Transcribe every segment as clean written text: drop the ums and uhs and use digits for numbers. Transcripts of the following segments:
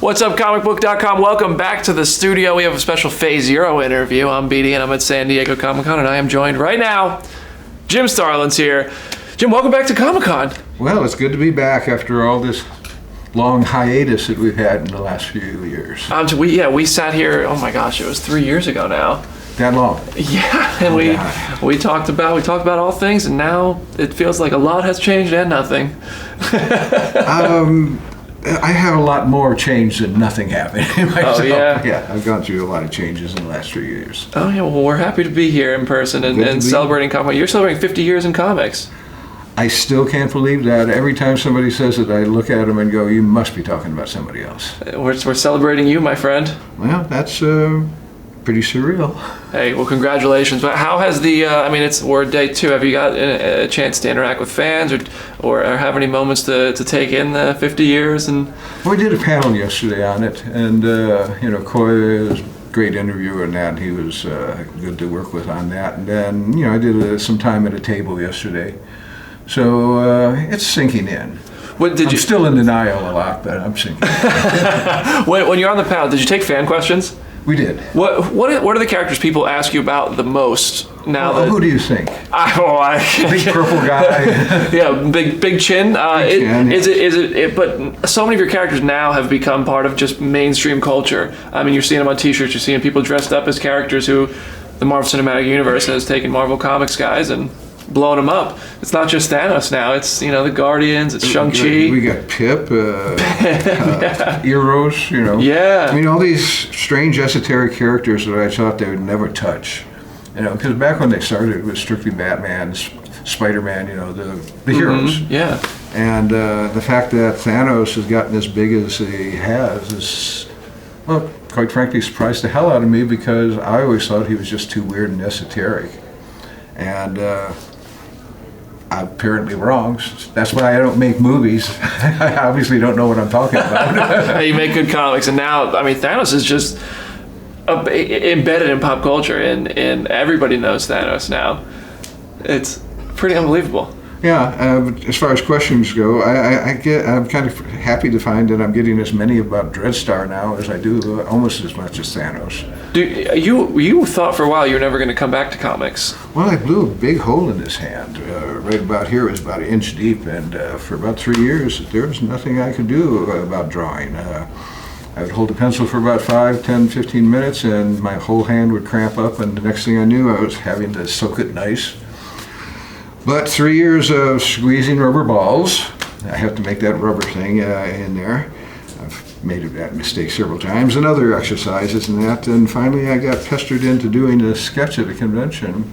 What's up, comicbook.com? Welcome back to the studio. We have a special Phase Zero interview. I'm BD and I'm at San Diego Comic-Con, and I am joined right now. Jim Starlin's here. Jim, welcome back to Comic-Con. Well, it's good to be back after all this long hiatus that we've had in the last few years. We sat here, oh my gosh, it was 3 years ago now. That long? Yeah, and we talked about all things, and now it feels like a lot has changed and nothing. I have a lot more change than nothing happened. Oh, yeah? Yeah, I've gone through a lot of changes in the last 3 years. Oh, yeah, well, we're happy to be here in person and celebrating comics. You're celebrating 50 years in comics. I still can't believe that. Every time somebody says it, I look at them and go, you must be talking about somebody else. We're celebrating you, my friend. Well, that's pretty surreal. Hey, well, congratulations. But how has we're day 2. Have you got a chance to interact with fans or have any moments to take in the 50 years? And well, we did a panel yesterday on it, and Coy was a great interviewer in that. He was good to work with on that. And then, I did some time at a table yesterday. So it's sinking in. I'm still in denial a lot, but I'm sinking in. When you're on the panel, did you take fan questions? We did. What are the characters people ask you about the most now? Who do you think? Big purple guy. Yeah, big chin. Chin, is it? But so many of your characters now have become part of just mainstream culture. I mean, you're seeing them on T-shirts. You're seeing people dressed up as characters who the Marvel Cinematic Universe has taken Marvel Comics guys and blowing them up. It's not just Thanos now. It's the Guardians. It's Shang-Chi. We got Pip, Eros. Yeah. I mean, all these strange esoteric characters that I thought they would never touch. Because back when they started, it was strictly Batman, Spider-Man. The heroes. Yeah. And the fact that Thanos has gotten as big as he has is, well, quite frankly, surprised the hell out of me, because I always thought he was just too weird and esoteric. And I'm apparently wrong. That's why I don't make movies. I obviously don't know what I'm talking about. You make good comics, and now, Thanos is just embedded in pop culture, and everybody knows Thanos now. It's pretty unbelievable. Yeah, as far as questions go, I'm kind of happy to find that I'm getting as many about Dreadstar now as I do almost as much as Thanos. You thought for a while you were never going to come back to comics. Well, I blew a big hole in his hand. Right about here, it was about 1 inch deep, and for about 3 years, there was nothing I could do about drawing. I would hold a pencil for about 5, 10, 15 minutes, and my whole hand would cramp up, and the next thing I knew, I was having to soak it in ice. But 3 years of squeezing rubber balls, I have to make that rubber thing in there. I've made that mistake several times, and other exercises and that. And finally, I got pestered into doing a sketch at a convention.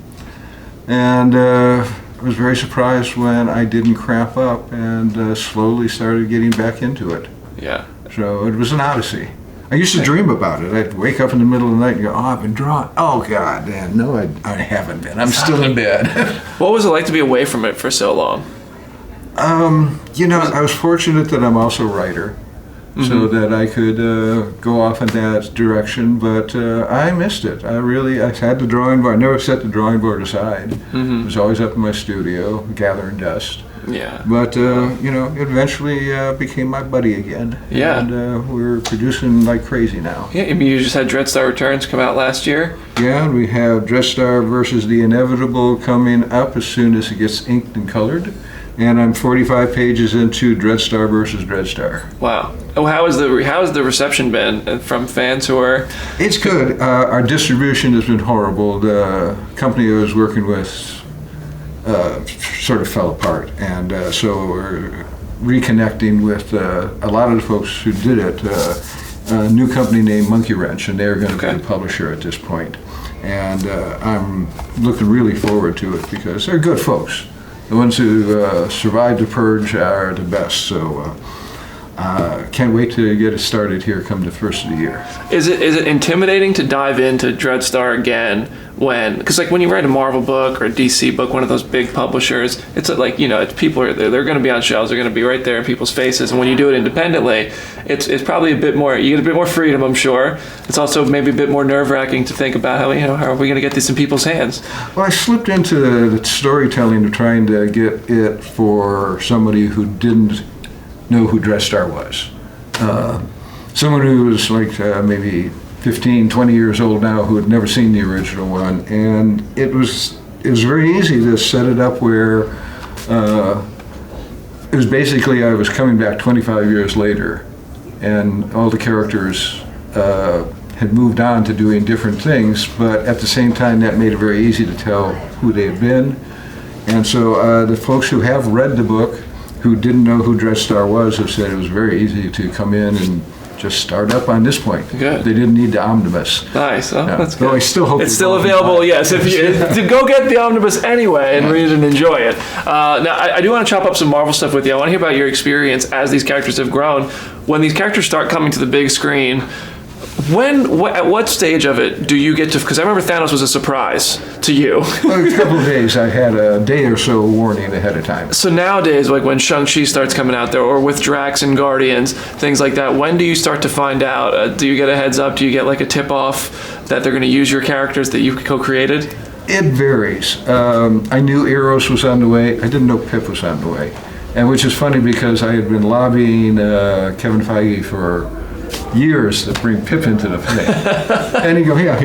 And I was very surprised when I didn't cramp up, and slowly started getting back into it. Yeah. So it was an odyssey. I used to dream about it. I'd wake up in the middle of the night and go, I've been drawing. Oh, God, man. No, I haven't been. I'm still in bed. What was it like to be away from it for so long? I was fortunate that I'm also a writer, so that I could go off in that direction, but I missed it. I had the drawing board. I never set the drawing board aside. It was always up in my studio, gathering dust. Yeah. But, it eventually became my buddy again. Yeah. And we're producing like crazy now. Yeah, you just had Dreadstar Returns come out last year? Yeah, and we have Dreadstar versus the Inevitable coming up as soon as it gets inked and colored. And I'm 45 pages into Dreadstar versus Dreadstar. Wow. Oh, how has the reception been from fans who are... It's good. Our distribution has been horrible. The company I was working with sort of fell apart, and so we're reconnecting with a lot of the folks who did it. A new company named Monkey Wrench, and they're going to be the publisher at this point. And I'm looking really forward to it because they're good folks. The ones who survived the purge are the best. So can't wait to get it started here come the first of the year. Is it intimidating to dive into Dreadstar again because when you write a Marvel book or a DC book, one of those big publishers, it's like, it's people they're going to be on shelves, they're going to be right there in people's faces, and when you do it independently, it's probably a bit more, you get a bit more freedom, I'm sure. It's also maybe a bit more nerve-wracking to think about how are we going to get this in people's hands. Well, I slipped into the storytelling of trying to get it for somebody who didn't know who Dreadstar was. someone who was like maybe 15, 20 years old now who had never seen the original one, and it was very easy to set it up where it was basically I was coming back 25 years later, and all the characters had moved on to doing different things, but at the same time that made it very easy to tell who they had been. And so the folks who have read the book, who didn't know who Dreadstar was, have said it was very easy to come in and just start up on this point. Good. They didn't need the omnibus. Nice. Oh, No. that's good. Though I still hope it's still available. Yes, if you to go get the omnibus anyway and read it and enjoy it. Now, I do want to chop up some Marvel stuff with you. I want to hear about your experience as these characters have grown. When these characters start coming to the big screen, at what stage of it do you get to? Because I remember Thanos was a surprise to you. Well, a couple of days. I had a day or so warning ahead of time. So nowadays, like when Shang-Chi starts coming out there, or with Drax and Guardians, things like that, when do you start to find out? Do you get a heads up? Do you get like a tip-off that they're going to use your characters that you co-created? It varies. I knew Eros was on the way. I didn't know Pip was on the way. And which is funny because I had been lobbying Kevin Feige for years to bring Pip into the thing. And he'd go, yeah.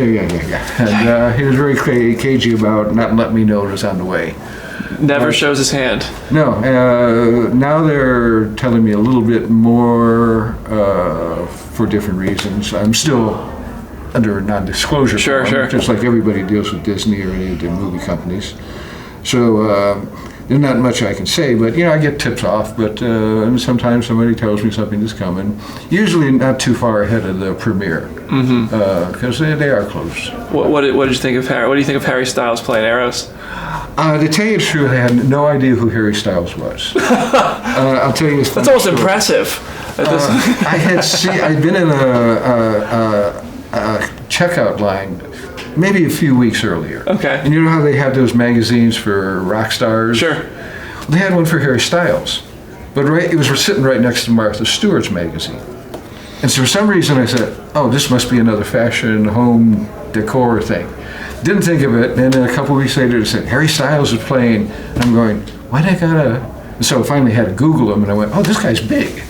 And he was very cagey about not letting me know it was on the way. Never shows his hand. No. Now they're telling me a little bit more for different reasons. I'm still under non-disclosure. Sure. Just like everybody deals with Disney or any of the movie companies. So there's not much I can say, but I get tips off. But sometimes somebody tells me something is coming. Usually not too far ahead of the premiere, because they are close. What did you think of Harry? What do you think of Harry Styles playing Eros? To tell you the truth, I had no idea who Harry Styles was. I'll tell you. That's almost impressive. I'd been in a checkout line maybe a few weeks earlier. Okay. And you know how they have those magazines for rock stars? Sure. Well, they had one for Harry Styles, but it was sitting right next to Martha Stewart's magazine. And so for some reason I said, oh, this must be another fashion home decor thing. Didn't think of it, and then a couple weeks later it said, Harry Styles is playing. And I'm going, why'd I gotta... And so I finally had to Google him, and I went, oh, this guy's big.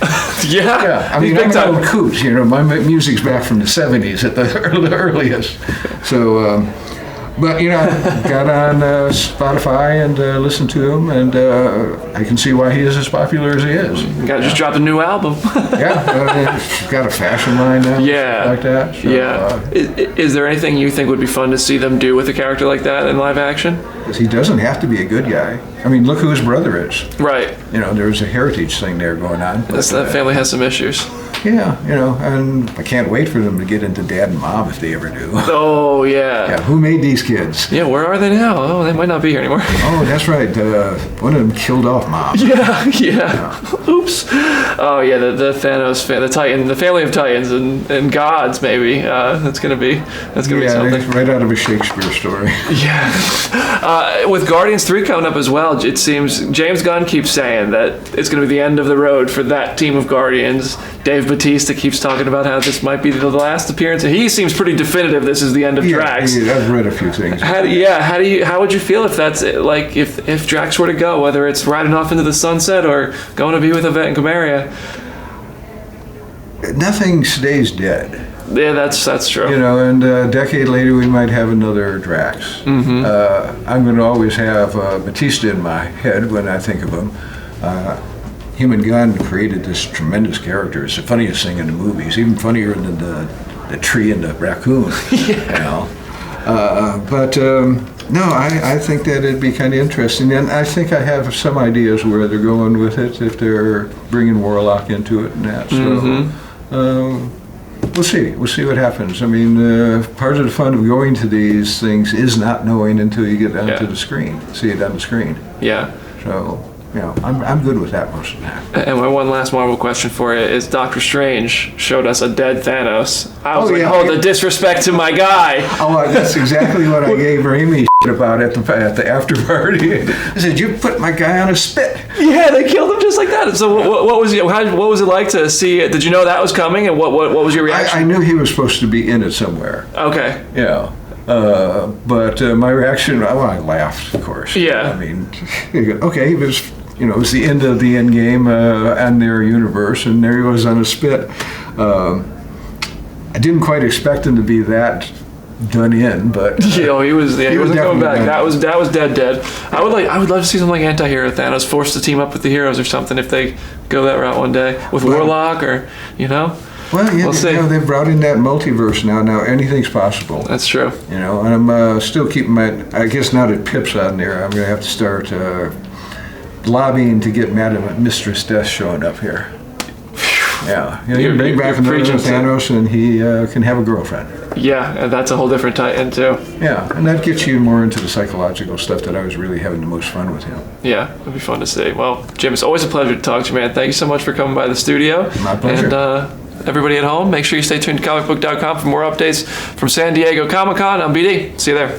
Yeah. I mean, I'm an old coot, my music's back from the 70s at the earliest. So, but, I got on Spotify and listened to him, and I can see why he is as popular as he is. You got to just drop a new album. He's got a fashion line now. Yeah. Like that. So, Is there anything you think would be fun to see them do with a character like that in live action? He doesn't have to be a good guy. I mean, look who his brother is. Right. There's a heritage thing there going on. But, that family has some issues. Yeah, and I can't wait for them to get into Dad and Mom if they ever do. Oh, yeah. Yeah, who made these kids? Yeah, where are they now? Oh, they might not be here anymore. Oh, that's right. One of them killed off Mom. Yeah. Oops. Oh, yeah, the Thanos, the Titan, the family of Titans and gods, maybe. That's gonna be something. Yeah, right out of a Shakespeare story. Yeah. With Guardians 3 coming up as well, it seems James Gunn keeps saying that it's gonna be the end of the road for that team of Guardians. Dave Bautista keeps talking about how this might be the last appearance. He seems pretty definitive this is the end of Drax. Yeah, I've read a few things. How would you feel if that's like if Drax were to go, whether it's riding off into the sunset or going to be with Yvette and Camaria? Nothing stays dead. Yeah, that's true. And a decade later we might have another Drax. Mm-hmm. I'm going to always have Bautista in my head when I think of him. Him and Gunn created this tremendous character. It's the funniest thing in the movies, even funnier than the tree and the raccoon. No, I think that it'd be kind of interesting, and I think I have some ideas where they're going with it if they're bringing Warlock into it and that. So we'll see. We'll see what happens. I mean, part of the fun of going to these things is not knowing until you get onto the screen, see it on the screen. Yeah. So. I'm good with that most of the time. And my one last Marvel question for you is Doctor Strange showed us a dead Thanos. I was the disrespect to my guy. Oh, that's exactly what I gave Raimi about at the after party. I said, you put my guy on a spit. Yeah, they killed him just like that. So what was it like to see it? Did you know that was coming, and what was your reaction? I knew he was supposed to be in it somewhere. Okay. Yeah. But my reaction, I laughed, of course. Yeah. I mean, okay, it was the end of the end game and their universe, and there he was on a spit. I didn't quite expect him to be that done in, but he wasn't coming back. definitely That was dead. I would love to see something like anti-hero Thanos forced to team up with the heroes or something if they go that route one day with Warlock or Well, yeah, we'll see. they've brought in that multiverse now. Now anything's possible. That's true. And I'm still keeping my. I guess now that Pip's on there, I'm going to have to start lobbying to get Madam Mistress Death showing up here. Yeah, you can bring back another Thanos, and he can have a girlfriend. Yeah, and that's a whole different tie-in too. Yeah, and that gets you more into the psychological stuff that I was really having the most fun with him. Yeah, it'd be fun to see. Well, Jim, it's always a pleasure to talk to you, man. Thank you so much for coming by the studio. My pleasure. And everybody at home, make sure you stay tuned to comicbook.com for more updates from San Diego Comic-Con. I'm BD. See you there.